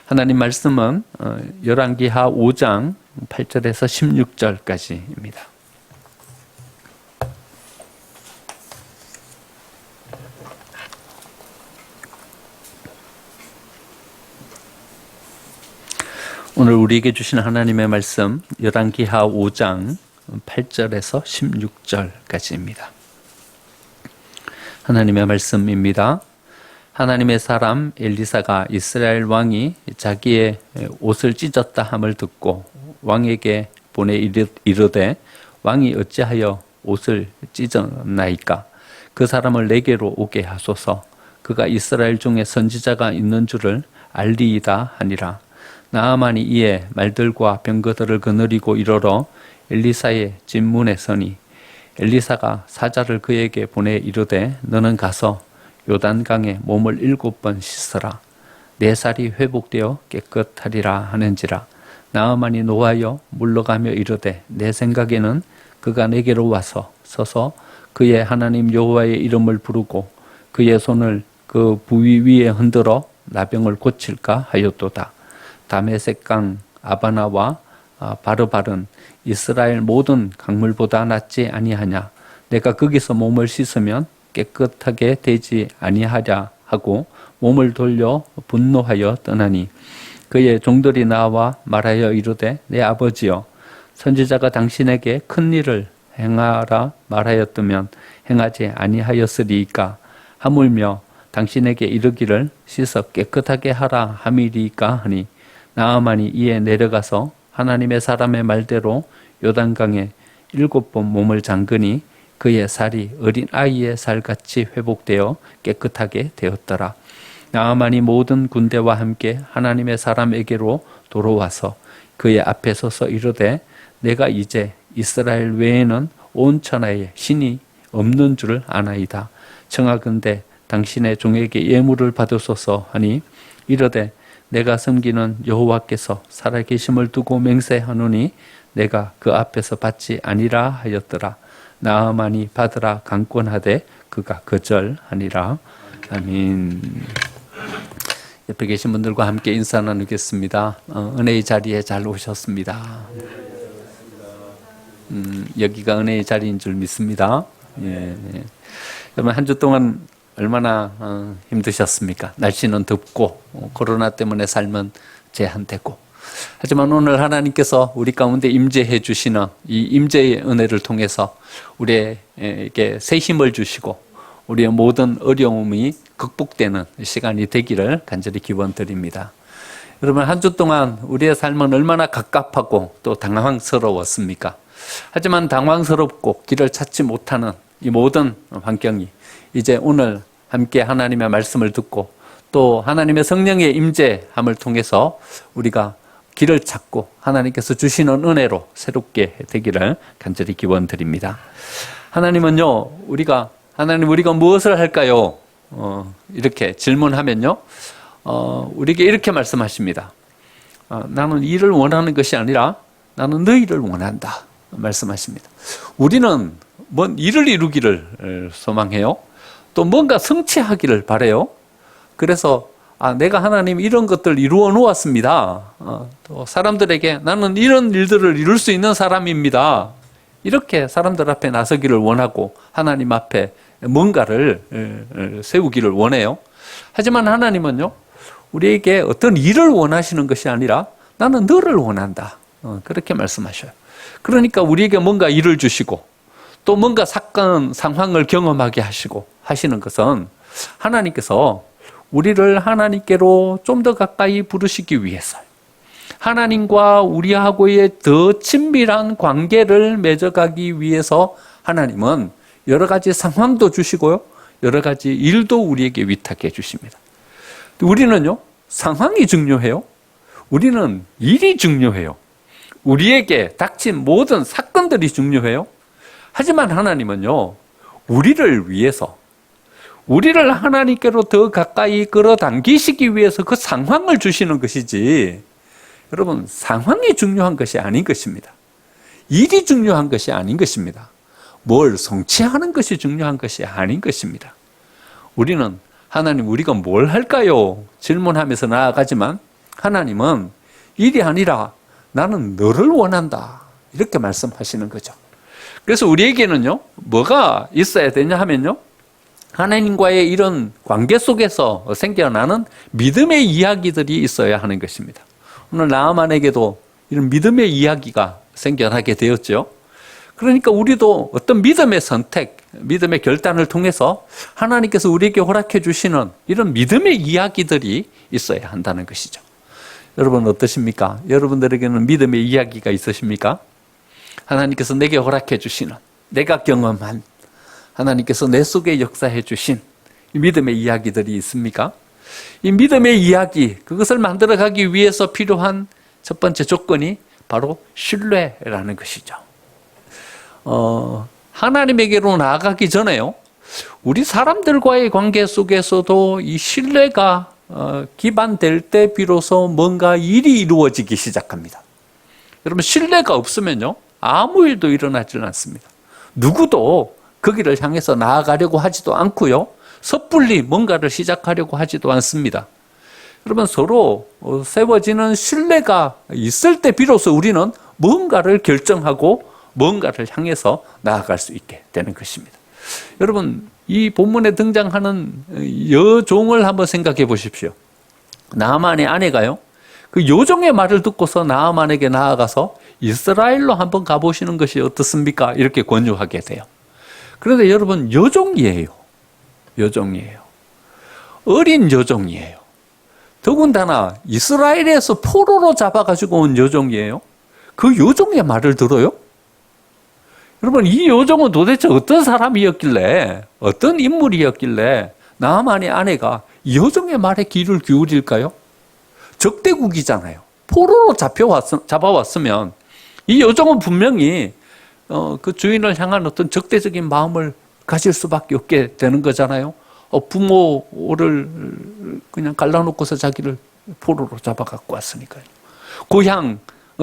하나님 말씀은 열왕기하 5장 8절에서 16절까지입니다. 오늘 우리에게 주신 하나님의 말씀 열왕기하 5장 8절에서 16절까지입니다. 하나님의 말씀입니다. 하나님의 사람 엘리사가 이스라엘 왕이 자기의 옷을 찢었다 함을 듣고 왕에게 보내 이르되 왕이 어찌하여 옷을 찢었나이까? 그 사람을 내게로 오게 하소서. 그가 이스라엘 중에 선지자가 있는 줄을 알리이다 하니라. 나아만이 이에 말들과 병거들을 거느리고 이르러 엘리사의 집 문에 서니 엘리사가 사자를 그에게 보내 이르되 너는 가서 요단강에 몸을 7번 씻으라. 내 살이 회복되어 깨끗하리라 하는지라. 나아만이 노하여 물러가며 이르되 내 생각에는 그가 내게로 와서 서서 그의 하나님 여호와의 이름을 부르고 그의 손을 그 부위 위에 흔들어 나병을 고칠까 하였도다. 다메섹강 아바나와 바르발은 이스라엘 모든 강물보다 낫지 아니하냐. 내가 거기서 몸을 씻으면 깨끗하게 되지 아니하랴 하고 몸을 돌려 분노하여 떠나니 그의 종들이 나와 말하여 이르되 내 아버지여 선지자가 당신에게 큰 일을 행하라 말하였다면 행하지 아니하였으리이까. 하물며 당신에게 이르기를 씻어 깨끗하게 하라 함이리이까 하니 나아만이 이에 내려가서 하나님의 사람의 말대로 요단강에 7번 몸을 잠그니 그의 살이 어린 아이의 살같이 회복되어 깨끗하게 되었더라. 나아만이 모든 군대와 함께 하나님의 사람에게로 돌아와서 그의 앞에 서서 이르되 내가 이제 이스라엘 외에는 온 천하에 신이 없는 줄을 아나이다. 청하건대 당신의 종에게 예물을 받으소서 하니 이르되 내가 섬기는 여호와께서 살아계심을 두고 맹세하노니 내가 그 앞에서 받지 아니라 하였더라. 나아만이 받으라 강권하되 그가 거절하니라. 아멘. 옆에 계신 분들과 함께 인사 나누겠습니다. 은혜의 자리에 잘 오셨습니다. 여기가 은혜의 자리인 줄 믿습니다. 예. 여러분 한 주 동안 얼마나 힘드셨습니까? 날씨는 덥고 코로나 때문에 삶은 제한되고, 하지만 오늘 하나님께서 우리 가운데 임재해 주시는 이 임재의 은혜를 통해서 우리에게 새 힘을 주시고 우리의 모든 어려움이 극복되는 시간이 되기를 간절히 기원드립니다. 여러분 한 주 동안 우리의 삶은 얼마나 갑갑하고 또 당황스러웠습니까? 하지만 당황스럽고 길을 찾지 못하는 이 모든 환경이 이제 오늘 함께 하나님의 말씀을 듣고 또 하나님의 성령의 임재함을 통해서 우리가 길을 찾고 하나님께서 주시는 은혜로 새롭게 되기를 간절히 기원드립니다. 하나님은요, 우리가 무엇을 할까요? 이렇게 질문하면요, 우리에게 이렇게 말씀하십니다. 나는 일을 원하는 것이 아니라 나는 너희를 원한다 말씀하십니다. 우리는 뭔 일을 이루기를 소망해요. 또 뭔가 성취하기를 바라요. 그래서 내가 하나님 이런 것들 이루어 놓았습니다. 또 사람들에게 나는 이런 일들을 이룰 수 있는 사람입니다. 이렇게 사람들 앞에 나서기를 원하고 하나님 앞에 뭔가를 세우기를 원해요. 하지만 하나님은요, 우리에게 어떤 일을 원하시는 것이 아니라 나는 너를 원한다. 그렇게 말씀하셔요. 그러니까 우리에게 뭔가 일을 주시고 또 뭔가 사건, 상황을 경험하게 하시는 것은 하나님께서 우리를 하나님께로 좀 더 가까이 부르시기 위해서, 하나님과 우리하고의 더 친밀한 관계를 맺어가기 위해서 하나님은 여러 가지 상황도 주시고요, 여러 가지 일도 우리에게 위탁해 주십니다. 우리는요, 상황이 중요해요. 우리는 일이 중요해요. 우리에게 닥친 모든 사건들이 중요해요. 하지만 하나님은요, 우리를 위해서, 우리를 하나님께로 더 가까이 끌어당기시기 위해서 그 상황을 주시는 것이지, 여러분, 상황이 중요한 것이 아닌 것입니다. 일이 중요한 것이 아닌 것입니다. 뭘 성취하는 것이 중요한 것이 아닌 것입니다. 우리는 하나님, 우리가 뭘 할까요? 질문하면서 나아가지만 하나님은 일이 아니라 나는 너를 원한다. 이렇게 말씀하시는 거죠. 그래서 우리에게는요, 뭐가 있어야 되냐 하면요, 하나님과의 이런 관계 속에서 생겨나는 믿음의 이야기들이 있어야 하는 것입니다. 오늘 나아만에게도 이런 믿음의 이야기가 생겨나게 되었죠. 그러니까 우리도 어떤 믿음의 선택, 믿음의 결단을 통해서 하나님께서 우리에게 허락해 주시는 이런 믿음의 이야기들이 있어야 한다는 것이죠. 여러분 어떠십니까? 여러분들에게는 믿음의 이야기가 있으십니까? 하나님께서 내게 허락해 주시는, 내가 경험한, 하나님께서 내 속에 역사해 주신 이 믿음의 이야기들이 있습니까? 이 믿음의 이야기, 그것을 만들어가기 위해서 필요한 첫 번째 조건이 바로 신뢰라는 것이죠. 하나님에게로 나아가기 전에요, 우리 사람들과의 관계 속에서도 이 신뢰가 기반될 때 비로소 뭔가 일이 이루어지기 시작합니다. 여러분, 신뢰가 없으면요, 아무 일도 일어나지는 않습니다. 누구도 거기를 향해서 나아가려고 하지도 않고요, 섣불리 뭔가를 시작하려고 하지도 않습니다. 여러분, 서로 세워지는 신뢰가 있을 때 비로소 우리는 뭔가를 결정하고 뭔가를 향해서 나아갈 수 있게 되는 것입니다. 여러분, 이 본문에 등장하는 여종을 한번 생각해 보십시오. 나아만의 아내가요, 그 요종의 말을 듣고서 나아만에게 나아가서 이스라엘로 한번 가보시는 것이 어떻습니까? 이렇게 권유하게 돼요. 그런데 여러분, 여종이에요. 여종이에요. 어린 여종이에요. 더군다나 이스라엘에서 포로로 잡아가지고 온 여종이에요. 그 여종의 말을 들어요? 여러분, 이 여종은 도대체 어떤 사람이었길래, 어떤 인물이었길래 나아만의 아내가 이 여종의 말에 귀를 기울일까요? 적대국이잖아요. 포로로 잡아왔으면 이 여종은 분명히 그 주인을 향한 어떤 적대적인 마음을 가질 수밖에 없게 되는 거잖아요. 부모를 그냥 갈라놓고서 자기를 포로로 잡아갖고 왔으니까요. 고향,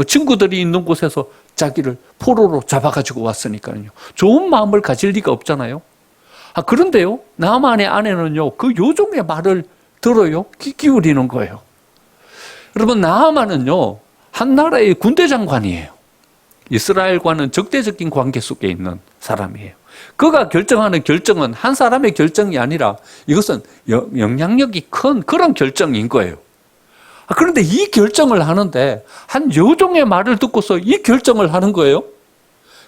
친구들이 있는 곳에서 자기를 포로로 잡아가지고 왔으니까요. 좋은 마음을 가질 리가 없잖아요. 그런데요, 나아만의 아내는요, 그 요종의 말을 들어요. 귀 기울이는 거예요. 여러분, 나아만은요, 한 나라의 군대 장관이에요. 이스라엘과는 적대적인 관계 속에 있는 사람이에요. 그가 결정하는 결정은 한 사람의 결정이 아니라 이것은 영향력이 큰 그런 결정인 거예요. 그런데 이 결정을 하는데 한 여종의 말을 듣고서 이 결정을 하는 거예요.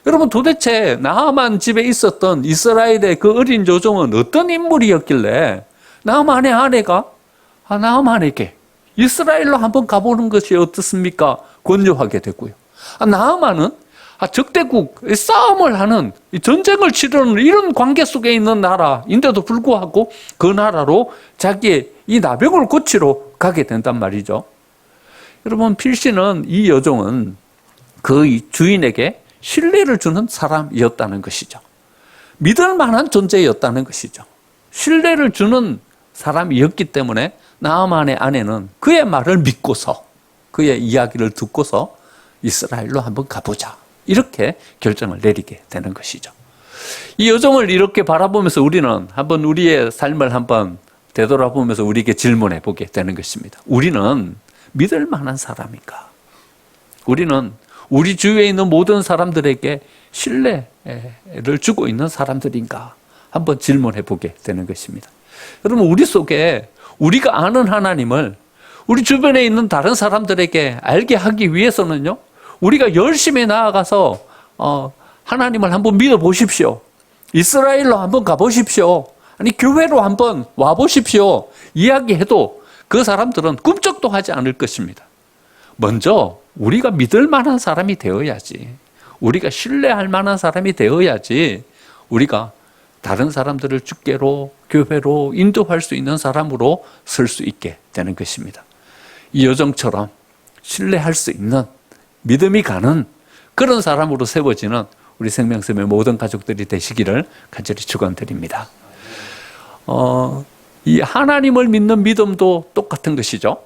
여러분, 도대체 나아만 집에 있었던 이스라엘의 그 어린 여종은 어떤 인물이었길래 나아만의 아내가 나아만에게 이스라엘로 한번 가보는 것이 어떻습니까? 권유하게 되고요. 나아만은 적대국 싸움을 하는, 전쟁을 치르는 이런 관계 속에 있는 나라인데도 불구하고 그 나라로 자기의 이 나병을 고치러 가게 된단 말이죠. 여러분, 필시는 이 여종은 그 주인에게 신뢰를 주는 사람이었다는 것이죠. 믿을 만한 존재였다는 것이죠. 신뢰를 주는 사람이었기 때문에 나아만의 아내는 그의 말을 믿고서, 그의 이야기를 듣고서 이스라엘로 한번 가보자, 이렇게 결정을 내리게 되는 것이죠. 이 여종을 이렇게 바라보면서 우리는 한번 우리의 삶을 한번 되돌아보면서 우리에게 질문해 보게 되는 것입니다. 우리는 믿을 만한 사람인가? 우리는 우리 주위에 있는 모든 사람들에게 신뢰를 주고 있는 사람들인가? 한번 질문해 보게 되는 것입니다. 여러분, 우리 속에 우리가 아는 하나님을 우리 주변에 있는 다른 사람들에게 알게 하기 위해서는요, 우리가 열심히 나아가서 하나님을 한번 믿어보십시오. 이스라엘로 한번 가보십시오. 아니, 교회로 한번 와보십시오. 이야기해도 그 사람들은 꿈쩍도 하지 않을 것입니다. 먼저 우리가 믿을 만한 사람이 되어야지, 우리가 신뢰할 만한 사람이 되어야지 우리가 다른 사람들을 주께로, 교회로 인도할 수 있는 사람으로 설 수 있게 되는 것입니다. 이 여종처럼 신뢰할 수 있는, 믿음이 가는 그런 사람으로 세워지는 우리 생명샘의 모든 가족들이 되시기를 간절히 축원드립니다. 이 하나님을 믿는 믿음도 똑같은 것이죠.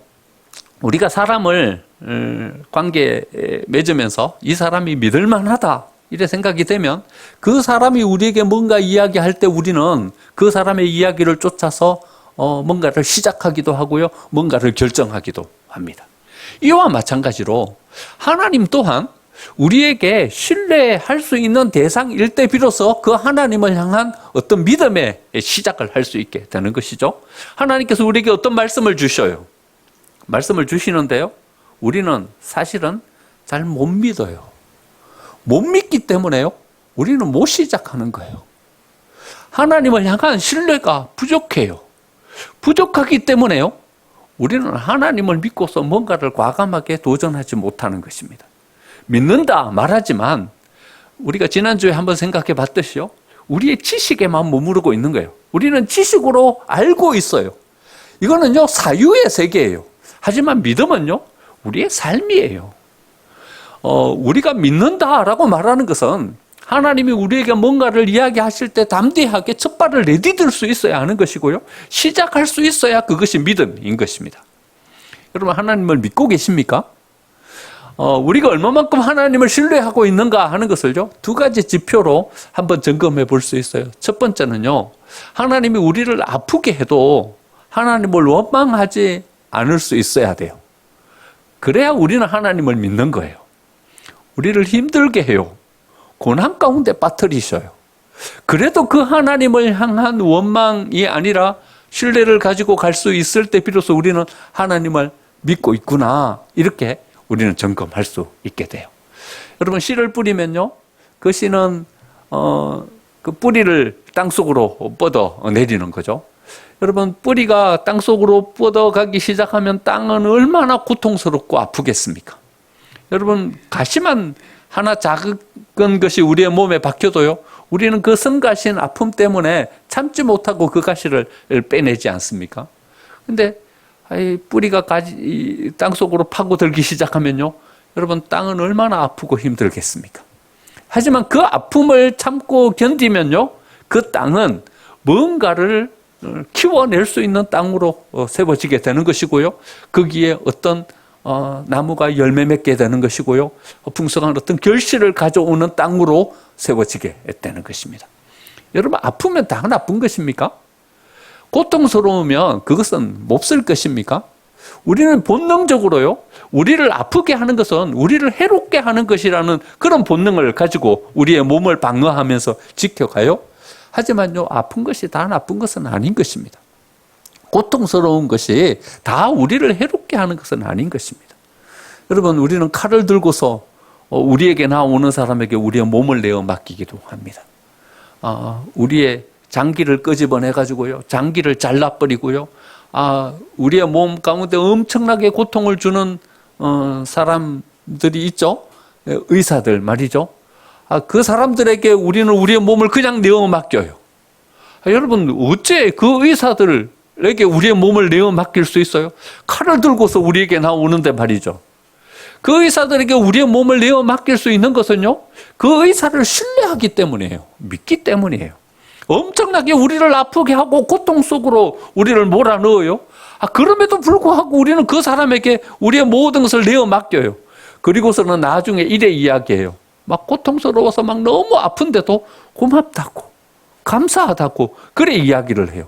우리가 사람을 관계에 맺으면서 이 사람이 믿을 만하다 이래 생각이 되면 그 사람이 우리에게 뭔가 이야기할 때 우리는 그 사람의 이야기를 쫓아서 뭔가를 시작하기도 하고요, 뭔가를 결정하기도 합니다. 이와 마찬가지로 하나님 또한 우리에게 신뢰할 수 있는 대상일 때 비로소 그 하나님을 향한 어떤 믿음의 시작을 할 수 있게 되는 것이죠. 하나님께서 우리에게 어떤 말씀을 주셔요. 말씀을 주시는데요, 우리는 사실은 잘 못 믿어요. 못 믿기 때문에요, 우리는 못 시작하는 거예요. 하나님을 향한 신뢰가 부족해요. 부족하기 때문에요, 우리는 하나님을 믿고서 뭔가를 과감하게 도전하지 못하는 것입니다. 믿는다 말하지만 우리가 지난주에 한번 생각해 봤듯이요, 우리의 지식에만 머무르고 있는 거예요. 우리는 지식으로 알고 있어요. 이거는요, 사유의 세계예요. 하지만 믿음은요, 우리의 삶이에요. 우리가 믿는다라고 말하는 것은 하나님이 우리에게 뭔가를 이야기하실 때 담대하게 첫 발을 내디딜 수 있어야 하는 것이고요, 시작할 수 있어야 그것이 믿음인 것입니다. 여러분, 하나님을 믿고 계십니까? 우리가 얼마만큼 하나님을 신뢰하고 있는가 하는 것을요, 두 가지 지표로 한번 점검해 볼 수 있어요. 첫 번째는요, 하나님이 우리를 아프게 해도 하나님을 원망하지 않을 수 있어야 돼요. 그래야 우리는 하나님을 믿는 거예요. 우리를 힘들게 해요. 고난 가운데 빠뜨리셔요. 그래도 그 하나님을 향한 원망이 아니라 신뢰를 가지고 갈 수 있을 때 비로소 우리는 하나님을 믿고 있구나, 이렇게 우리는 점검할 수 있게 돼요. 여러분, 씨를 뿌리면요, 그 씨는 그 뿌리를 땅속으로 뻗어 내리는 거죠. 여러분, 뿌리가 땅속으로 뻗어가기 시작하면 땅은 얼마나 고통스럽고 아프겠습니까? 여러분, 가시만 하나 작은 것이 우리의 몸에 박혀도요, 우리는 그 성가신 아픔 때문에 참지 못하고 그 가시를 빼내지 않습니까? 근데 뿌리가 땅속으로 파고들기 시작하면요, 여러분, 땅은 얼마나 아프고 힘들겠습니까? 하지만 그 아픔을 참고 견디면요, 그 땅은 뭔가를 키워낼 수 있는 땅으로 세워지게 되는 것이고요, 거기에 어떤 나무가 열매 맺게 되는 것이고요, 풍성한 어떤 결실을 가져오는 땅으로 세워지게 되는 것입니다. 여러분, 아프면 다 나쁜 것입니까? 고통스러우면 그것은 몹쓸 것입니까? 우리는 본능적으로요, 우리를 아프게 하는 것은 우리를 해롭게 하는 것이라는 그런 본능을 가지고 우리의 몸을 방어하면서 지켜가요. 하지만요, 아픈 것이 다 나쁜 것은 아닌 것입니다. 고통스러운 것이 다 우리를 해롭게 하는 것은 아닌 것입니다. 여러분, 우리는 칼을 들고서 우리에게 나오는 사람에게 우리의 몸을 내어 맡기기도 합니다. 우리의 장기를 끄집어내가지고요, 장기를 잘라버리고요, 우리의 몸 가운데 엄청나게 고통을 주는 사람들이 있죠. 의사들 말이죠. 그 사람들에게 우리는 우리의 몸을 그냥 내어 맡겨요. 여러분, 어째 그 의사들에게 우리의 몸을 내어 맡길 수 있어요? 칼을 들고서 우리에게 나오는데 말이죠. 그 의사들에게 우리의 몸을 내어 맡길 수 있는 것은요, 그 의사를 신뢰하기 때문이에요. 믿기 때문이에요. 엄청나게 우리를 아프게 하고 고통 속으로 우리를 몰아넣어요. 그럼에도 불구하고 우리는 그 사람에게 우리의 모든 것을 내어 맡겨요. 그리고서는 나중에 이래 이야기해요. 막 고통스러워서 막 너무 아픈데도 고맙다고, 감사하다고, 그래 이야기를 해요.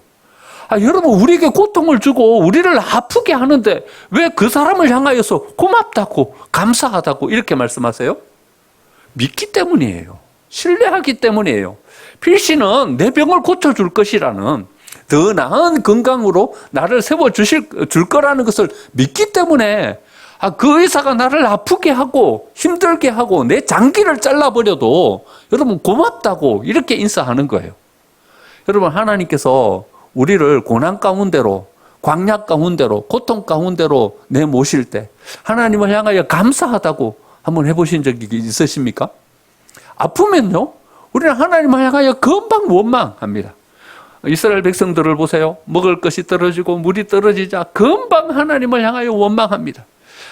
여러분, 우리에게 고통을 주고 우리를 아프게 하는데 왜 그 사람을 향하여서 고맙다고, 감사하다고 이렇게 말씀하세요? 믿기 때문이에요. 신뢰하기 때문이에요. 필시는 내 병을 고쳐줄 것이라는, 더 나은 건강으로 나를 세워줄 거라는 것을 믿기 때문에, 그 의사가 나를 아프게 하고 힘들게 하고 내 장기를 잘라버려도 여러분 고맙다고 이렇게 인사하는 거예요. 여러분, 하나님께서 우리를 고난 가운데로, 광야 가운데로, 고통 가운데로 내모실 때 하나님을 향하여 감사하다고 한번 해보신 적이 있으십니까? 아프면요, 우리는 하나님을 향하여 금방 원망합니다. 이스라엘 백성들을 보세요. 먹을 것이 떨어지고 물이 떨어지자 금방 하나님을 향하여 원망합니다.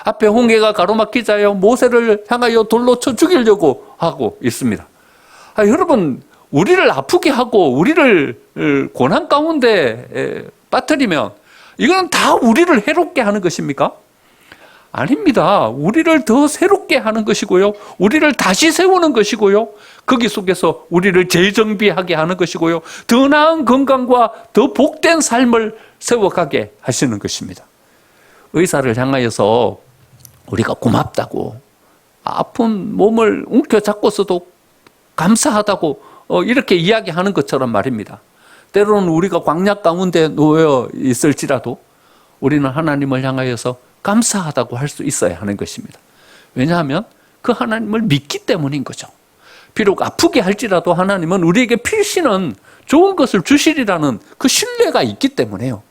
앞에 홍해가 가로막히자요, 모세를 향하여 돌로 쳐 죽이려고 하고 있습니다. 여러분, 우리를 아프게 하고 우리를 고난 가운데 빠뜨리면 이건 다 우리를 해롭게 하는 것입니까? 아닙니다. 우리를 더 새롭게 하는 것이고요, 우리를 다시 세우는 것이고요, 거기 속에서 우리를 재정비하게 하는 것이고요, 더 나은 건강과 더 복된 삶을 세워가게 하시는 것입니다. 의사를 향하여서 우리가 고맙다고, 아픈 몸을 움켜잡고서도 감사하다고 이렇게 이야기하는 것처럼 말입니다. 때로는 우리가 광야 가운데 놓여 있을지라도 우리는 하나님을 향하여서 감사하다고 할 수 있어야 하는 것입니다. 왜냐하면 그 하나님을 믿기 때문인 거죠. 비록 아프게 할지라도 하나님은 우리에게 필시는 좋은 것을 주시리라는 그 신뢰가 있기 때문에요.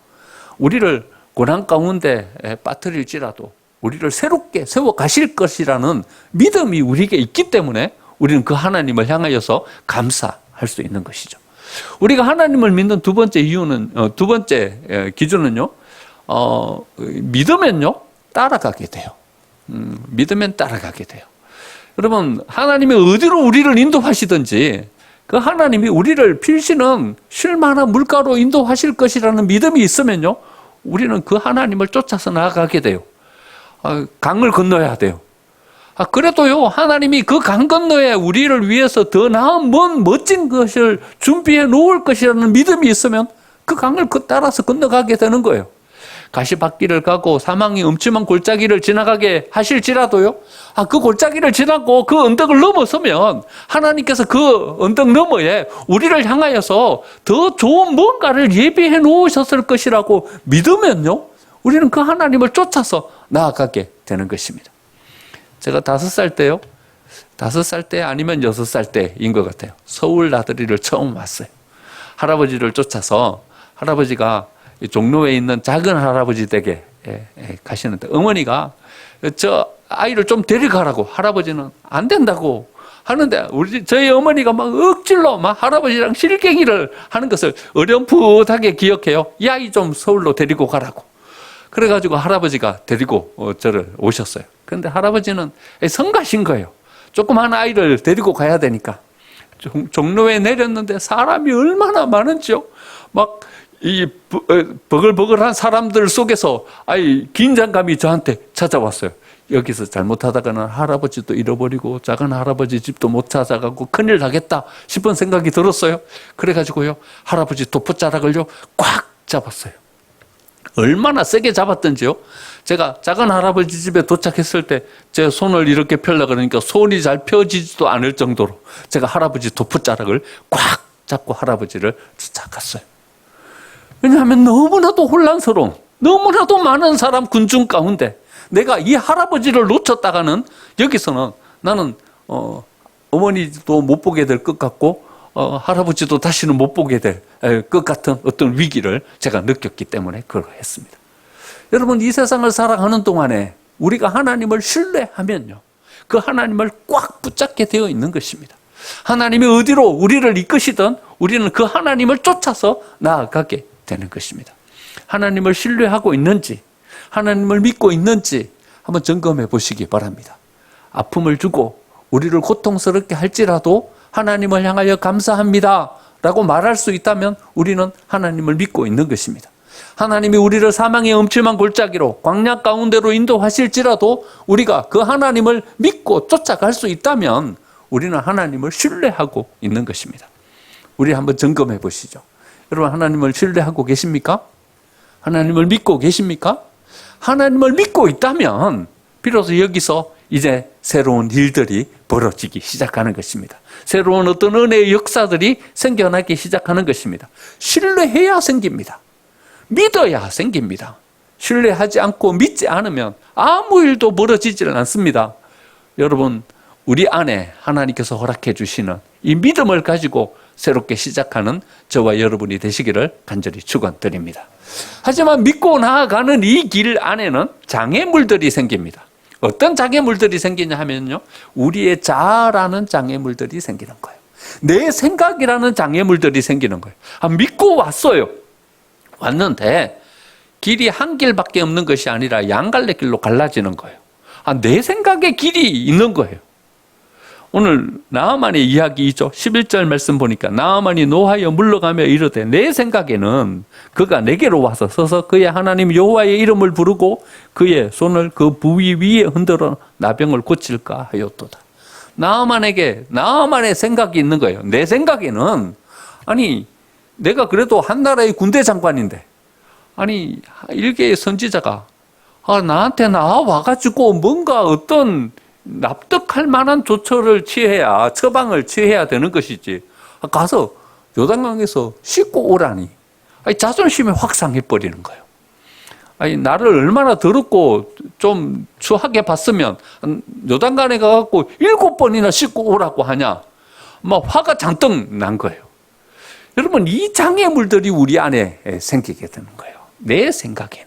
우리를 고난 가운데 빠뜨릴지라도 우리를 새롭게 세워 가실 것이라는 믿음이 우리에게 있기 때문에 우리는 그 하나님을 향하여서 감사할 수 있는 것이죠. 우리가 하나님을 믿는 두 번째 이유는, 두 번째 기준은요, 믿으면요, 따라가게 돼요. 믿으면 따라가게 돼요. 여러분, 하나님이 어디로 우리를 인도하시든지 그 하나님이 우리를 필시는 쉴만한 물가로 인도하실 것이라는 믿음이 있으면요, 우리는 그 하나님을 쫓아서 나아가게 돼요. 강을 건너야 돼요. 그래도요, 하나님이 그 강 건너에 우리를 위해서 더 나은 먼 멋진 것을 준비해 놓을 것이라는 믿음이 있으면 그 강을 따라서 건너가게 되는 거예요. 가시밭길을 가고 사망이 음침한 골짜기를 지나가게 하실지라도요, 그 골짜기를 지나고 그 언덕을 넘어서면 하나님께서 그 언덕 너머에 우리를 향하여서 더 좋은 뭔가를 예비해 놓으셨을 것이라고 믿으면요, 우리는 그 하나님을 쫓아서 나아가게 되는 것입니다. 제가 5살 때요, 5살 때 아니면 6살 때인 것 같아요. 서울 나들이를 처음 왔어요. 할아버지를 쫓아서, 할아버지가 종로에 있는 작은 할아버지 댁에 가시는데, 어머니가 저 아이를 좀 데려가라고, 할아버지는 안 된다고 하는데, 저희 어머니가 막 억질로 막 할아버지랑 실갱이를 하는 것을 어렴풋하게 기억해요. 이 아이 좀 서울로 데리고 가라고. 그래가지고 할아버지가 데리고 저를 오셨어요. 그런데 할아버지는 성가신 거예요. 조그만 아이를 데리고 가야 되니까. 종로에 내렸는데 사람이 얼마나 많은지요. 막 이 버글버글한 사람들 속에서 긴장감이 저한테 찾아왔어요. 여기서 잘못하다가는 할아버지도 잃어버리고 작은 할아버지 집도 못 찾아가고 큰일 나겠다 싶은 생각이 들었어요. 그래가지고요, 할아버지 도포자락을요 꽉 잡았어요. 얼마나 세게 잡았던지요. 제가 작은 할아버지 집에 도착했을 때 제 손을 이렇게 펴려고 그러니까 손이 잘 펴지지도 않을 정도로 제가 할아버지 도포자락을 꽉 잡고 할아버지를 쫓아갔어요. 왜냐하면 너무나도 혼란스러운, 너무나도 많은 사람 군중 가운데 내가 이 할아버지를 놓쳤다가는 여기서는 나는 어머니도 못 보게 될 것 같고 할아버지도 다시는 못 보게 될 것 같은 어떤 위기를 제가 느꼈기 때문에 그걸 했습니다. 여러분, 이 세상을 살아가는 동안에 우리가 하나님을 신뢰하면요, 그 하나님을 꽉 붙잡게 되어 있는 것입니다. 하나님이 어디로 우리를 이끄시든 우리는 그 하나님을 쫓아서 나아가게 되는 것입니다. 하나님을 신뢰하고 있는지, 하나님을 믿고 있는지 한번 점검해 보시기 바랍니다. 아픔을 주고 우리를 고통스럽게 할지라도 하나님을 향하여 감사합니다 라고 말할 수 있다면 우리는 하나님을 믿고 있는 것입니다. 하나님이 우리를 사망의 음침한 골짜기로 광야 가운데로 인도하실지라도 우리가 그 하나님을 믿고 쫓아갈 수 있다면 우리는 하나님을 신뢰하고 있는 것입니다. 우리 한번 점검해 보시죠. 여러분, 하나님을 신뢰하고 계십니까? 하나님을 믿고 계십니까? 하나님을 믿고 있다면 비로소 여기서 이제 새로운 일들이 벌어지기 시작하는 것입니다. 새로운 어떤 은혜의 역사들이 생겨나기 시작하는 것입니다. 신뢰해야 생깁니다. 믿어야 생깁니다. 신뢰하지 않고 믿지 않으면 아무 일도 벌어지질 않습니다. 여러분, 우리 안에 하나님께서 허락해 주시는 이 믿음을 가지고 새롭게 시작하는 저와 여러분이 되시기를 간절히 축원드립니다. 하지만 믿고 나아가는 이 길 안에는 장애물들이 생깁니다. 어떤 장애물들이 생기냐 하면요, 우리의 자아라는 장애물들이 생기는 거예요. 내 생각이라는 장애물들이 생기는 거예요. 믿고 왔어요. 왔는데 길이 한 길밖에 없는 것이 아니라 양갈래 길로 갈라지는 거예요. 내 생각의 길이 있는 거예요. 오늘 나아만의 이야기이죠. 11절 말씀 보니까 나아만이 노하여 물러가며 이르되 내 생각에는 그가 내게로 와서 서서 그의 하나님 여호와의 이름을 부르고 그의 손을 그 부위 위에 흔들어 나병을 고칠까 하였도다. 나아만의 생각이 있는 거예요. 내 생각에는, 내가 그래도 한 나라의 군대 장관인데, 일개의 선지자가 나한테 나와가지고 뭔가 어떤 납득할 만한 조처를 취해야, 처방을 취해야 되는 것이지. 가서 요단강에서 씻고 오라니. 자존심이 확 상해버리는 거예요. 나를 얼마나 더럽고 좀 추하게 봤으면 요단강에 가갖고 7번이나 씻고 오라고 하냐. 막 화가 잔뜩 난 거예요. 여러분, 이 장애물들이 우리 안에 생기게 되는 거예요. 내 생각에는.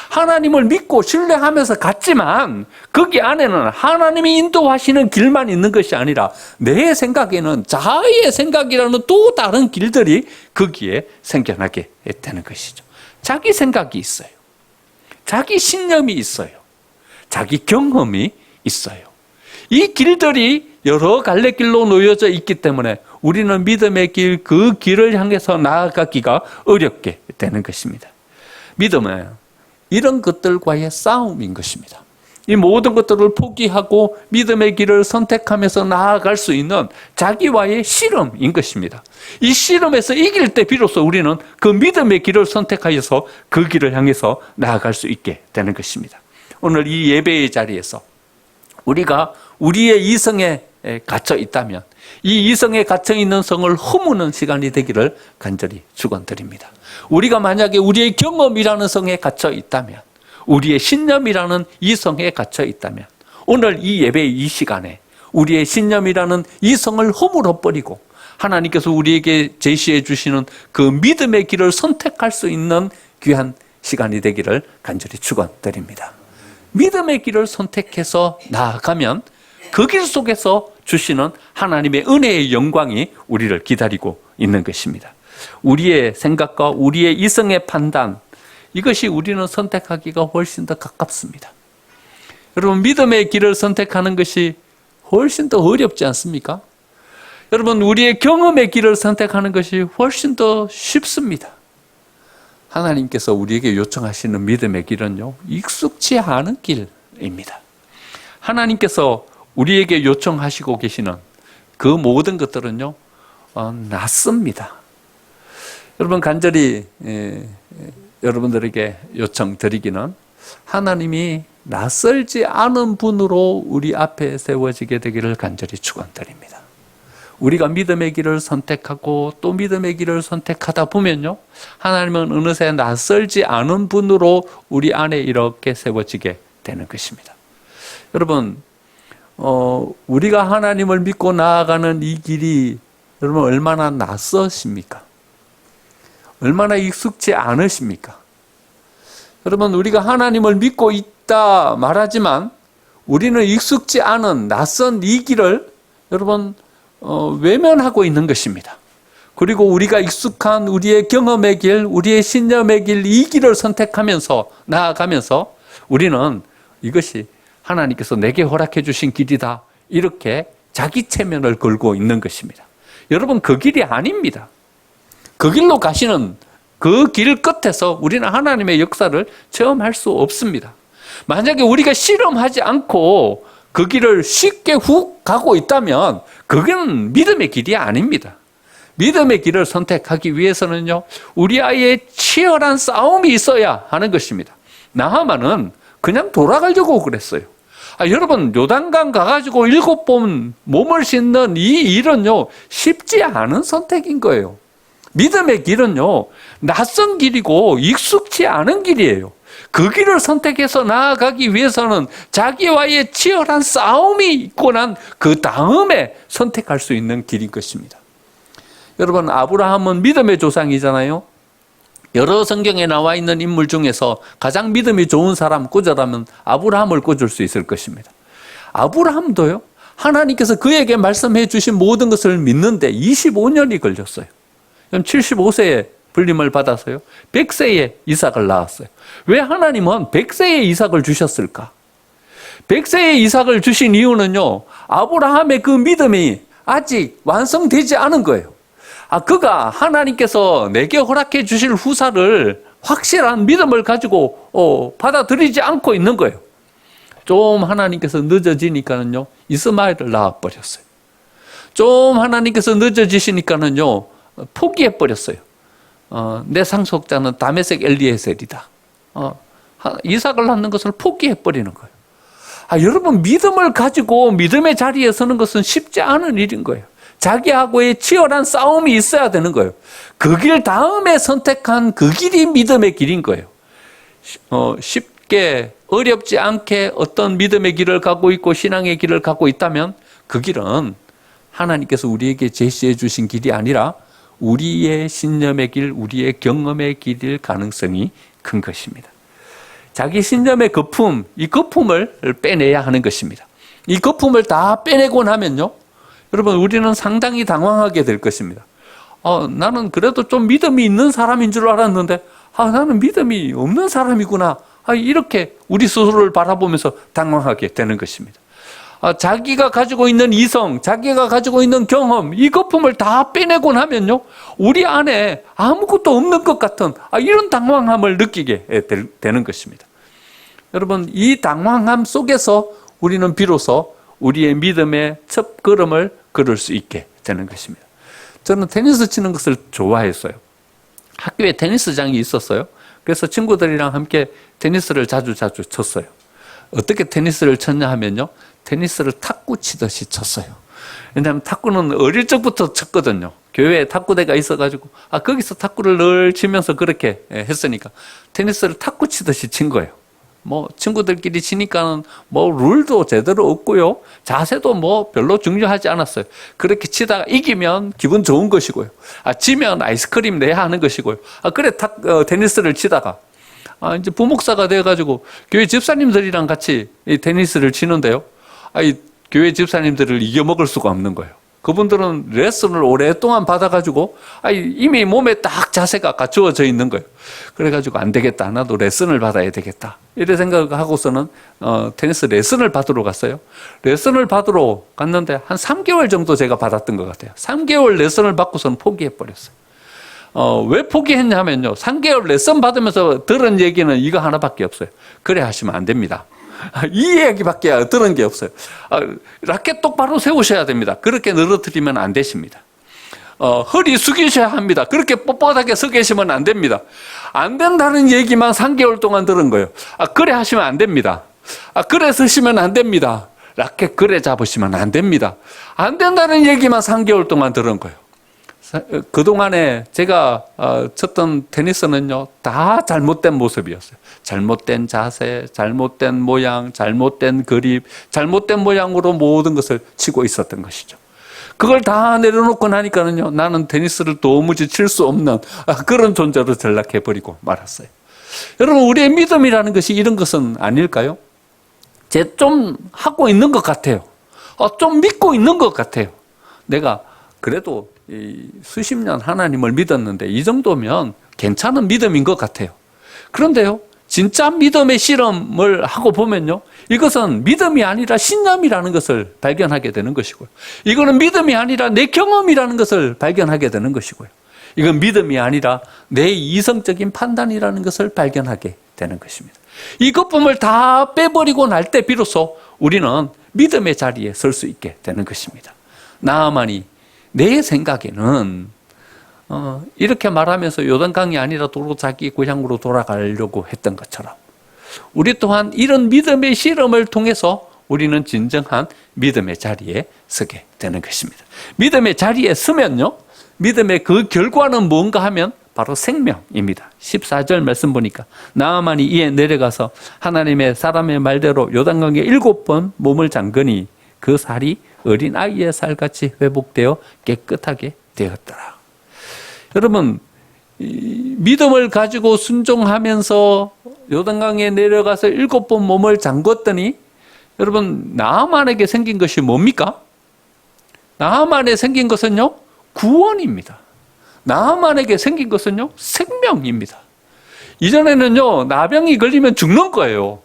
하나님을 믿고 신뢰하면서 갔지만 거기 안에는 하나님이 인도하시는 길만 있는 것이 아니라 내 생각에는 자아의 생각이라는 또 다른 길들이 거기에 생겨나게 되는 것이죠. 자기 생각이 있어요. 자기 신념이 있어요. 자기 경험이 있어요. 이 길들이 여러 갈래길로 놓여져 있기 때문에 우리는 믿음의 길, 그 길을 향해서 나아가기가 어렵게 되는 것입니다. 믿음은 이런 것들과의 싸움인 것입니다. 이 모든 것들을 포기하고 믿음의 길을 선택하면서 나아갈 수 있는 자기와의 씨름인 것입니다. 이 씨름에서 이길 때 비로소 우리는 그 믿음의 길을 선택하여서 그 길을 향해서 나아갈 수 있게 되는 것입니다. 오늘 이 예배의 자리에서 우리가 우리의 이성에 갇혀 있다면 이 이성에 갇혀 있는 성을 허무는 시간이 되기를 간절히 축원드립니다. 우리가 만약에 우리의 경험이라는 성에 갇혀 있다면, 우리의 신념이라는 이 성에 갇혀 있다면, 오늘 이 예배의 이 시간에 우리의 신념이라는 이 성을 허물어 버리고 하나님께서 우리에게 제시해 주시는 그 믿음의 길을 선택할 수 있는 귀한 시간이 되기를 간절히 축원드립니다. 믿음의 길을 선택해서 나아가면 그 길 속에서 주시는 하나님의 은혜의 영광이 우리를 기다리고 있는 것입니다. 우리의 생각과 우리의 이성의 판단, 이것이 우리는 선택하기가 훨씬 더 가깝습니다. 여러분, 믿음의 길을 선택하는 것이 훨씬 더 어렵지 않습니까? 여러분, 우리의 경험의 길을 선택하는 것이 훨씬 더 쉽습니다. 하나님께서 우리에게 요청하시는 믿음의 길은요, 익숙치 않은 길입니다. 하나님께서 우리에게 요청하시고 계시는 그 모든 것들은요, 낯섭니다. 여러분, 간절히 여러분들에게 요청드리기는 하나님이 낯설지 않은 분으로 우리 앞에 세워지게 되기를 간절히 축원드립니다. 우리가 믿음의 길을 선택하고 또 믿음의 길을 선택하다 보면요, 하나님은 어느새 낯설지 않은 분으로 우리 안에 이렇게 세워지게 되는 것입니다. 여러분, 우리가 하나님을 믿고 나아가는 이 길이 여러분 얼마나 낯서십니까? 얼마나 익숙치 않으십니까? 여러분, 우리가 하나님을 믿고 있다 말하지만 우리는 익숙지 않은 낯선 이 길을 여러분 외면하고 있는 것입니다. 그리고 우리가 익숙한 우리의 경험의 길, 우리의 신념의 길, 이 길을 선택하면서 나아가면서 우리는 이것이 하나님께서 내게 허락해 주신 길이다, 이렇게 자기 체면을 걸고 있는 것입니다. 여러분, 그 길이 아닙니다. 그 길로 가시는 그 길 끝에서 우리는 하나님의 역사를 체험할 수 없습니다. 만약에 우리가 실험하지 않고 그 길을 쉽게 훅 가고 있다면 그건 믿음의 길이 아닙니다. 믿음의 길을 선택하기 위해서는요, 우리 아이의 치열한 싸움이 있어야 하는 것입니다. 나하만은 그냥 돌아가려고 그랬어요. 여러분, 요단강 가가지고 7번 몸을 씻는 이 일은요, 쉽지 않은 선택인 거예요. 믿음의 길은요, 낯선 길이고 익숙치 않은 길이에요. 그 길을 선택해서 나아가기 위해서는 자기와의 치열한 싸움이 있고 난 그 다음에 선택할 수 있는 길인 것입니다. 여러분, 아브라함은 믿음의 조상이잖아요. 여러 성경에 나와 있는 인물 중에서 가장 믿음이 좋은 사람 꽂으라면 아브라함을 꽂을 수 있을 것입니다. 아브라함도요, 하나님께서 그에게 말씀해 주신 모든 것을 믿는데 25년이 걸렸어요. 75세에 불림을 받아서요, 100세에 이삭을 낳았어요. 왜 하나님은 100세에 이삭을 주셨을까? 100세에 이삭을 주신 이유는요, 아브라함의 그 믿음이 아직 완성되지 않은 거예요. 그가 하나님께서 내게 허락해 주실 후사를 확실한 믿음을 가지고 받아들이지 않고 있는 거예요. 좀 하나님께서 늦어지니까는요, 이스마엘을 낳아버렸어요. 좀 하나님께서 늦어지시니까는요, 포기해버렸어요. 내 상속자는 다메섹 엘리에셀이다. 이삭을 낳는 것을 포기해 버리는 거예요. 여러분, 믿음을 가지고 믿음의 자리에 서는 것은 쉽지 않은 일인 거예요. 자기하고의 치열한 싸움이 있어야 되는 거예요. 그 길 다음에 선택한 그 길이 믿음의 길인 거예요. 쉽게 어렵지 않게 어떤 믿음의 길을 가고 있고 신앙의 길을 가고 있다면 그 길은 하나님께서 우리에게 제시해 주신 길이 아니라 우리의 신념의 길, 우리의 경험의 길일 가능성이 큰 것입니다. 자기 신념의 거품, 이 거품을 빼내야 하는 것입니다. 이 거품을 다 빼내고 나면요, 여러분, 우리는 상당히 당황하게 될 것입니다. 나는 그래도 좀 믿음이 있는 사람인 줄 알았는데, 나는 믿음이 없는 사람이구나. 이렇게 우리 스스로를 바라보면서 당황하게 되는 것입니다. 자기가 가지고 있는 이성, 자기가 가지고 있는 경험, 이 거품을 다 빼내고 나면요, 우리 안에 아무것도 없는 것 같은 이런 당황함을 느끼게 되는 것입니다. 여러분, 이 당황함 속에서 우리는 비로소 우리의 믿음의 첫 걸음을 걸을 수 있게 되는 것입니다. 저는 테니스 치는 것을 좋아했어요. 학교에 테니스장이 있었어요. 그래서 친구들이랑 함께 테니스를 자주 쳤어요. 어떻게 테니스를 쳤냐 하면요, 테니스를 탁구 치듯이 쳤어요. 왜냐하면 탁구는 어릴 적부터 쳤거든요. 교회에 탁구대가 있어가지고 거기서 탁구를 늘 치면서 그렇게 했으니까 테니스를 탁구 치듯이 친 거예요. 친구들끼리 치니까는 룰도 제대로 없고요, 자세도 별로 중요하지 않았어요. 그렇게 치다가 이기면 기분 좋은 것이고요, 지면 아이스크림 내야 하는 것이고요. 그래 테니스를 치다가 이제 부목사가 돼가지고 교회 집사님들이랑 같이 이 테니스를 치는데요, 교회 집사님들을 이겨먹을 수가 없는 거예요. 그분들은 레슨을 오랫동안 받아가지고 이미 몸에 딱 자세가 갖추어져 있는 거예요. 그래가지고 안 되겠다, 나도 레슨을 받아야 되겠다, 이래 생각하고서는 테니스 레슨을 받으러 갔어요. 레슨을 받으러 갔는데 한 3개월 정도 제가 받았던 것 같아요. 3개월 레슨을 받고서는 포기해버렸어요. 왜 포기했냐면요, 3개월 레슨 받으면서 들은 얘기는 이거 하나밖에 없어요. 그래 하시면 안 됩니다. 이 얘기밖에 들은 게 없어요. 라켓 똑바로 세우셔야 됩니다. 그렇게 늘어뜨리면 안 되십니다. 허리 숙이셔야 합니다. 그렇게 뻣뻣하게 서 계시면 안 됩니다. 안 된다는 얘기만 3개월 동안 들은 거예요. 그래 하시면 안 됩니다. 그래 쓰시면 안 됩니다. 라켓 그래 잡으시면 안 됩니다. 안 된다는 얘기만 3개월 동안 들은 거예요. 그동안에 제가 쳤던 테니스는요, 다 잘못된 모습이었어요. 잘못된 자세, 잘못된 모양, 잘못된 그립, 잘못된 모양으로 모든 것을 치고 있었던 것이죠. 그걸 다 내려놓고 나니까는요, 나는 테니스를 도무지 칠 수 없는 그런 존재로 전락해버리고 말았어요. 여러분, 우리의 믿음이라는 것이 이런 것은 아닐까요? 좀 하고 있는 것 같아요. 좀 믿고 있는 것 같아요. 내가 그래도 수십 년 하나님을 믿었는데 이 정도면 괜찮은 믿음인 것 같아요. 그런데요, 진짜 믿음의 실험을 하고 보면요, 이것은 믿음이 아니라 신념이라는 것을 발견하게 되는 것이고요, 이거는 믿음이 아니라 내 경험이라는 것을 발견하게 되는 것이고요, 이건 믿음이 아니라 내 이성적인 판단이라는 것을 발견하게 되는 것입니다. 이 거품을 다 빼버리고 날 때 비로소 우리는 믿음의 자리에 설 수 있게 되는 것입니다. 나아만이 내 생각에는 이렇게 말하면서 요단강이 아니라 도로 자기 고향으로 돌아가려고 했던 것처럼 우리 또한 이런 믿음의 실험을 통해서 우리는 진정한 믿음의 자리에 서게 되는 것입니다. 믿음의 자리에 서면요, 믿음의 그 결과는 뭔가 하면 바로 생명입니다. 14절 말씀 보니까 나아만이 이에 내려가서 하나님의 사람의 말대로 요단강에 7번 몸을 잠그니 그 살이 어린 아이의 살같이 회복되어 깨끗하게 되었더라. 여러분, 믿음을 가지고 순종하면서 요단강에 내려가서 7번 몸을 잠궜더니 여러분, 나아만에게 생긴 것이 뭡니까? 나아만에 생긴 것은요, 구원입니다. 나아만에게 생긴 것은요, 생명입니다. 이전에는요, 나병이 걸리면 죽는 거예요.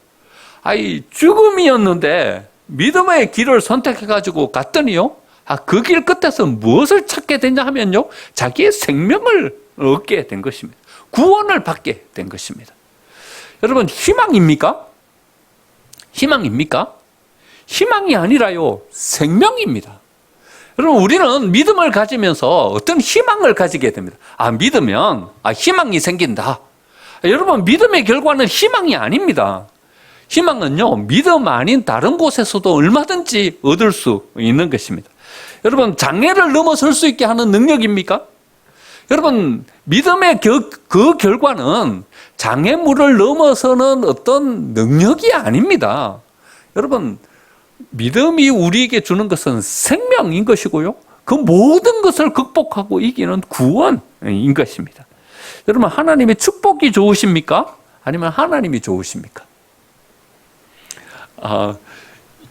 죽음이었는데 믿음의 길을 선택해가지고 갔더니요, 그 길 끝에서 무엇을 찾게 되냐 하면요, 자기의 생명을 얻게 된 것입니다. 구원을 받게 된 것입니다. 여러분, 희망입니까? 희망입니까? 희망이 아니라요, 생명입니다. 여러분, 우리는 믿음을 가지면서 어떤 희망을 가지게 됩니다. 믿으면 희망이 생긴다. 여러분, 믿음의 결과는 희망이 아닙니다. 희망은요, 믿음 아닌 다른 곳에서도 얼마든지 얻을 수 있는 것입니다. 여러분, 장애를 넘어설 수 있게 하는 능력입니까? 여러분, 믿음의 그 결과는 장애물을 넘어서는 어떤 능력이 아닙니다. 여러분, 믿음이 우리에게 주는 것은 생명인 것이고요, 그 모든 것을 극복하고 이기는 구원인 것입니다. 여러분, 하나님의 축복이 좋으십니까? 아니면 하나님이 좋으십니까?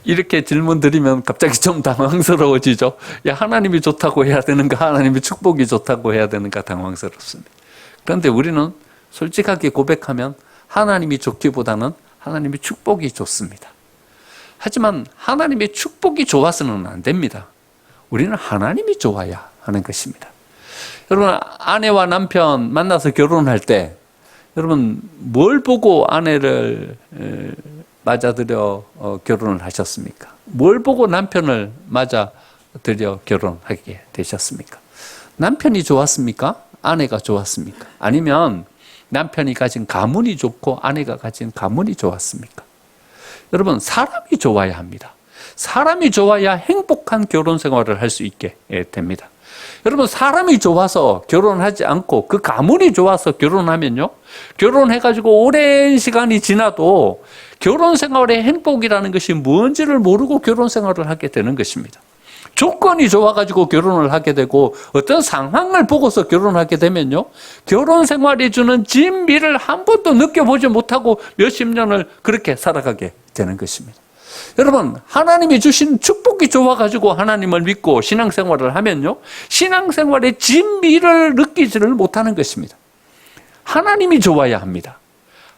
이렇게 질문 드리면 갑자기 좀 당황스러워지죠. 야, 하나님이 좋다고 해야 되는가, 하나님의 축복이 좋다고 해야 되는가 당황스럽습니다. 그런데 우리는 솔직하게 고백하면 하나님이 좋기보다는 하나님의 축복이 좋습니다. 하지만 하나님의 축복이 좋아서는 안 됩니다. 우리는 하나님이 좋아야 하는 것입니다. 여러분, 아내와 남편 만나서 결혼할 때 여러분 뭘 보고 아내를 맞아들여 결혼을 하셨습니까? 뭘 보고 남편을 맞아들여 결혼하게 되셨습니까? 남편이 좋았습니까? 아내가 좋았습니까? 아니면 남편이 가진 가문이 좋고 아내가 가진 가문이 좋았습니까? 여러분, 사람이 좋아야 합니다. 사람이 좋아야 행복한 결혼 생활을 할 수 있게 됩니다. 여러분, 사람이 좋아서 결혼하지 않고 그 가문이 좋아서 결혼하면요, 결혼해가지고 오랜 시간이 지나도 결혼 생활의 행복이라는 것이 뭔지를 모르고 결혼 생활을 하게 되는 것입니다. 조건이 좋아가지고 결혼을 하게 되고 어떤 상황을 보고서 결혼하게 되면요, 결혼 생활이 주는 진미를 한 번도 느껴보지 못하고 몇십 년을 그렇게 살아가게 되는 것입니다. 여러분, 하나님이 주신 축복이 좋아가지고 하나님을 믿고 신앙생활을 하면요, 신앙생활의 진미를 느끼지를 못하는 것입니다. 하나님이 좋아야 합니다.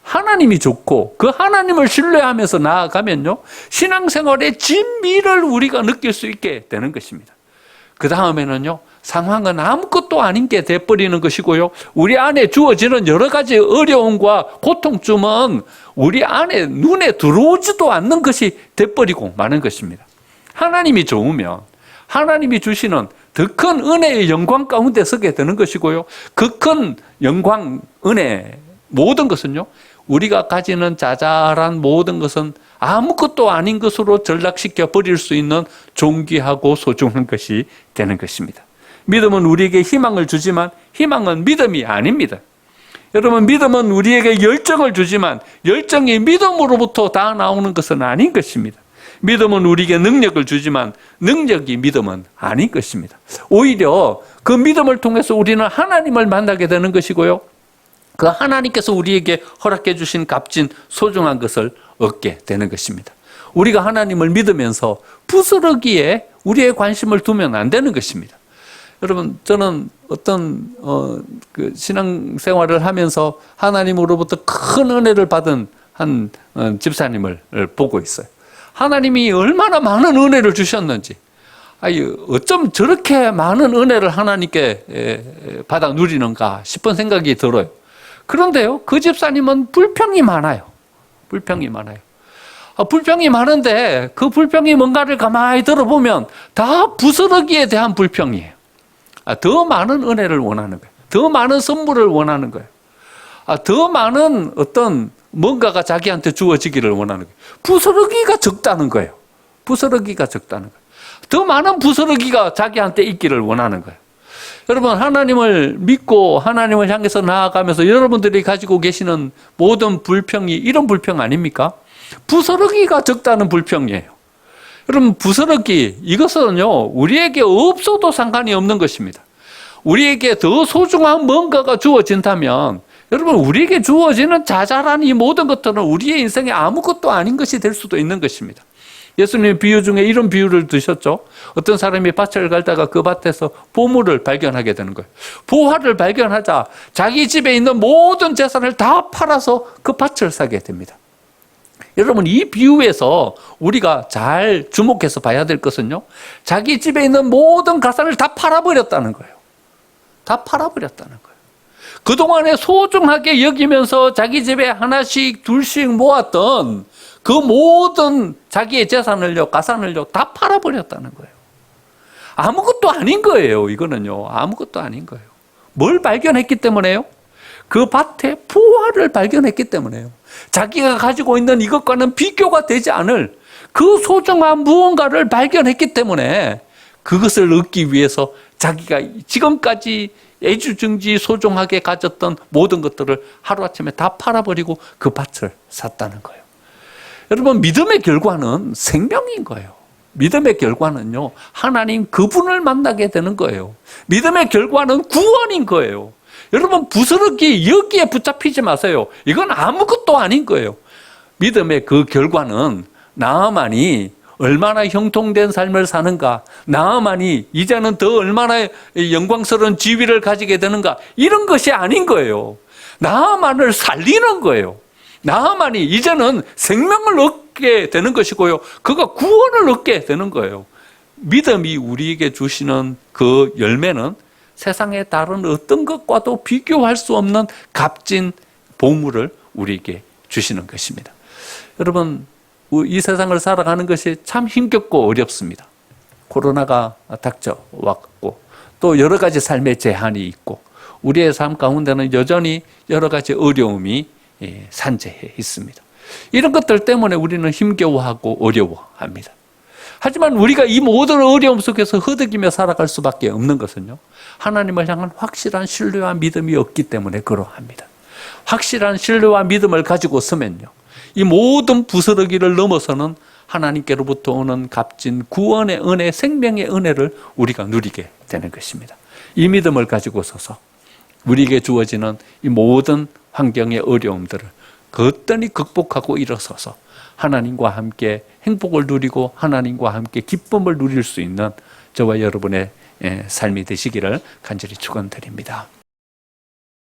하나님이 좋고 그 하나님을 신뢰하면서 나아가면요, 신앙생활의 진미를 우리가 느낄 수 있게 되는 것입니다. 그 다음에는요, 상황은 아무것도 아닌 게 돼버리는 것이고요, 우리 안에 주어지는 여러 가지 어려움과 고통쯤은 우리 안에 눈에 들어오지도 않는 것이 돼버리고 마는 것입니다. 하나님이 좋으면 하나님이 주시는 더 큰 은혜의 영광 가운데 서게 되는 것이고요, 그 큰 영광, 은혜, 모든 것은요, 우리가 가지는 자잘한 모든 것은 아무것도 아닌 것으로 전락시켜 버릴 수 있는 존귀하고 소중한 것이 되는 것입니다. 믿음은 우리에게 희망을 주지만 희망은 믿음이 아닙니다. 여러분, 믿음은 우리에게 열정을 주지만 열정이 믿음으로부터 다 나오는 것은 아닌 것입니다. 믿음은 우리에게 능력을 주지만 능력이 믿음은 아닌 것입니다. 오히려 그 믿음을 통해서 우리는 하나님을 만나게 되는 것이고요, 그 하나님께서 우리에게 허락해 주신 값진 소중한 것을 얻게 되는 것입니다. 우리가 하나님을 믿으면서 부스러기에 우리의 관심을 두면 안 되는 것입니다. 여러분, 저는 어떤 그 신앙생활을 하면서 하나님으로부터 큰 은혜를 받은 한 집사님을 보고 있어요. 하나님이 얼마나 많은 은혜를 주셨는지, 어쩜 저렇게 많은 은혜를 하나님께 받아 누리는가 싶은 생각이 들어요. 그런데요, 그 집사님은 불평이 많아요. 불평이 많아요. 불평이 많은데 그 불평이 뭔가를 가만히 들어보면 다 부스러기에 대한 불평이에요. 더 많은 은혜를 원하는 거예요. 더 많은 선물을 원하는 거예요. 더 많은 어떤 뭔가가 자기한테 주어지기를 원하는 거예요. 부스러기가 적다는 거예요. 부스러기가 적다는 거예요. 더 많은 부스러기가 자기한테 있기를 원하는 거예요. 여러분, 하나님을 믿고 하나님을 향해서 나아가면서 여러분들이 가지고 계시는 모든 불평이 이런 불평 아닙니까? 부스러기가 적다는 불평이에요. 여러분, 부스러기, 이것은요, 우리에게 없어도 상관이 없는 것입니다. 우리에게 더 소중한 뭔가가 주어진다면, 여러분, 우리에게 주어지는 자잘한 이 모든 것들은 우리의 인생에 아무것도 아닌 것이 될 수도 있는 것입니다. 예수님 비유 중에 이런 비유를 드셨죠. 어떤 사람이 밭을 갈다가 그 밭에서 보물을 발견하게 되는 거예요. 보화를 발견하자 자기 집에 있는 모든 재산을 다 팔아서 그 밭을 사게 됩니다. 여러분, 이 비유에서 우리가 잘 주목해서 봐야 될 것은요, 자기 집에 있는 모든 가산을 다 팔아버렸다는 거예요. 다 팔아버렸다는 거예요. 그동안에 소중하게 여기면서 자기 집에 하나씩 둘씩 모았던 그 모든 자기의 재산을요, 가산을요, 다 팔아버렸다는 거예요. 아무것도 아닌 거예요. 이거는요, 아무것도 아닌 거예요. 뭘 발견했기 때문에요? 그 밭의 부활을 발견했기 때문에요. 자기가 가지고 있는 이것과는 비교가 되지 않을 그 소중한 무언가를 발견했기 때문에 그것을 얻기 위해서 자기가 지금까지 애지중지 소중하게 가졌던 모든 것들을 하루아침에 다 팔아버리고 그 밭을 샀다는 거예요. 여러분, 믿음의 결과는 생명인 거예요. 믿음의 결과는요, 하나님 그분을 만나게 되는 거예요. 믿음의 결과는 구원인 거예요. 여러분, 부스러기 여기에 붙잡히지 마세요. 이건 아무것도 아닌 거예요. 믿음의 그 결과는 나아만이 얼마나 형통된 삶을 사는가, 나아만이 이제는 더 얼마나 영광스러운 지위를 가지게 되는가, 이런 것이 아닌 거예요. 나아만을 살리는 거예요. 나아만이 이제는 생명을 얻게 되는 것이고요, 그가 구원을 얻게 되는 거예요. 믿음이 우리에게 주시는 그 열매는 세상의 다른 어떤 것과도 비교할 수 없는 값진 보물을 우리에게 주시는 것입니다. 여러분, 이 세상을 살아가는 것이 참 힘겹고 어렵습니다. 코로나가 닥쳐왔고 또 여러 가지 삶의 제한이 있고 우리의 삶 가운데는 여전히 여러 가지 어려움이 산재해 있습니다. 이런 것들 때문에 우리는 힘겨워하고 어려워합니다. 하지만 우리가 이 모든 어려움 속에서 허덕이며 살아갈 수밖에 없는 것은요, 하나님을 향한 확실한 신뢰와 믿음이 없기 때문에 그러합니다. 확실한 신뢰와 믿음을 가지고 서면요, 이 모든 부스러기를 넘어서는 하나님께로부터 오는 값진 구원의 은혜, 생명의 은혜를 우리가 누리게 되는 것입니다. 이 믿음을 가지고 서서 우리에게 주어지는 이 모든 환경의 어려움들을 거뜬히 극복하고 일어서서 하나님과 함께 행복을 누리고 하나님과 함께 기쁨을 누릴 수 있는 저와 여러분의 삶이 되시기를 간절히 축원드립니다.